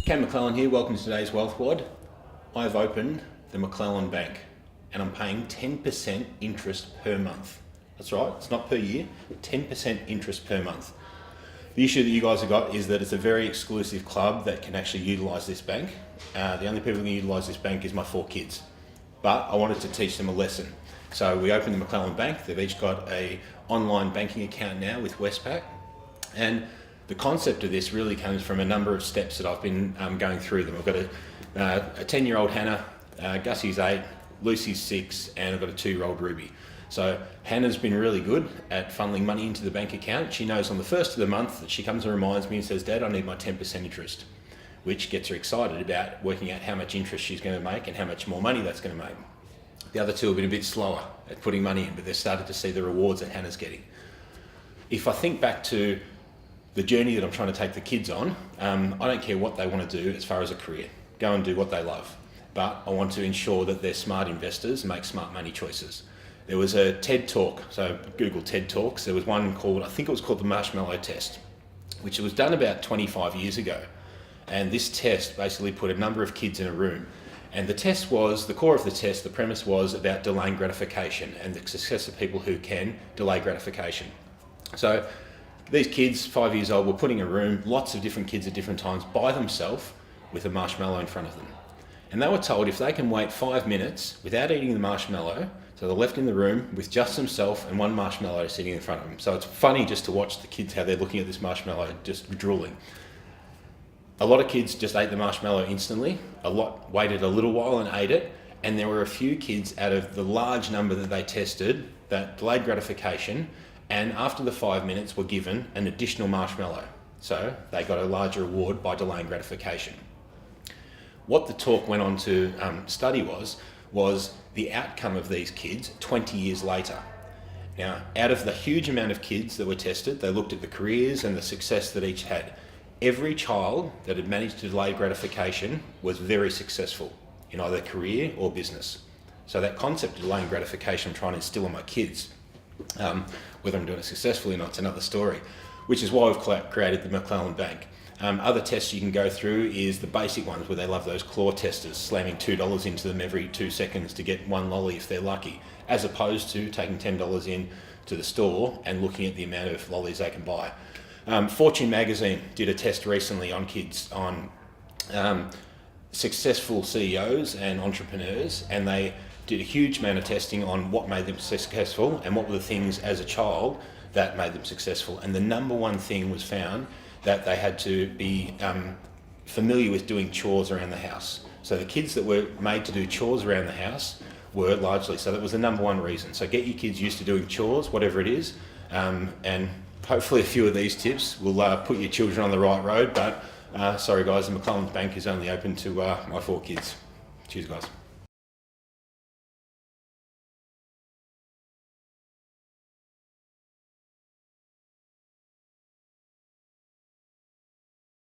Ken McClellan here, welcome to today's Wealth WOD. I've opened the McClellan Bank and I'm paying 10% interest per month. That's right, it's not per year, 10% interest per month. The issue that you guys have got is that it's a very exclusive club that can actually utilise this bank. The only people who can utilise this bank is my 4 kids. But I wanted to teach them a lesson. So we opened the McClellan Bank. They've each got an online banking account now with Westpac. And the concept of this really comes from a number of steps that I've been going through them. I've got a 10-year-old Hannah, Gussie's 8, Lucy's 6, and I've got a 2-year-old Ruby. So Hannah's been really good at funneling money into the bank account. She knows on the first of the month that she comes and reminds me and says, "Dad, I need my 10% interest," which gets her excited about working out how much interest she's going to make and how much more money that's going to make. The other 2 have been a bit slower at putting money in, but they've started to see the rewards that Hannah's getting. If I think back to the journey that I'm trying to take the kids on, I don't care what they want to do as far as a career. Go and do what they love. But I want to ensure that they're smart investors, make smart money choices. There was a TED Talk, so Google TED Talks. There was one called, I think it was called the Marshmallow Test, which was done about 25 years ago. And this test basically put a number of kids in a room. And the test was, the core of the test, the premise was about delaying gratification and the success of people who can delay gratification. So these kids, 5 years old, were put in a room, lots of different kids at different times, by themselves with a marshmallow in front of them. And they were told if they can wait 5 minutes without eating the marshmallow, so they're left in the room with just themselves and one marshmallow sitting in front of them. So it's funny just to watch the kids, how they're looking at this marshmallow, just drooling. A lot of kids just ate the marshmallow instantly, a lot waited a little while and ate it, and there were a few kids out of the large number that they tested that delayed gratification, and after the 5 minutes were given an additional marshmallow. So they got a larger reward by delaying gratification. What the talk went on to study was the outcome of these kids 20 years later. Now, out of the huge amount of kids that were tested, they looked at the careers and the success that each had. Every child that had managed to delay gratification was very successful in either career or business. So that concept of delaying gratification I'm trying to instill in my kids. Whether I'm doing it successfully or not, it's another story, which is why we've created the McClellan Bank. Other tests you can go through is the basic ones where they love those claw testers, slamming $2 into them every 2 seconds to get 1 lolly if they're lucky, as opposed to taking $10 in to the store and looking at the amount of lollies they can buy. Fortune magazine did a test recently on kids, on successful CEOs and entrepreneurs, and they did a huge amount of testing on what made them successful and what were the things as a child that made them successful. And the number one thing was found that they had to be familiar with doing chores around the house. So the kids that were made to do chores around the house were largely, so that was the number one reason. So get your kids used to doing chores, whatever it is, and hopefully a few of these tips will put your children on the right road. But sorry guys, the McClellan Bank is only open to my 4 kids. Cheers guys.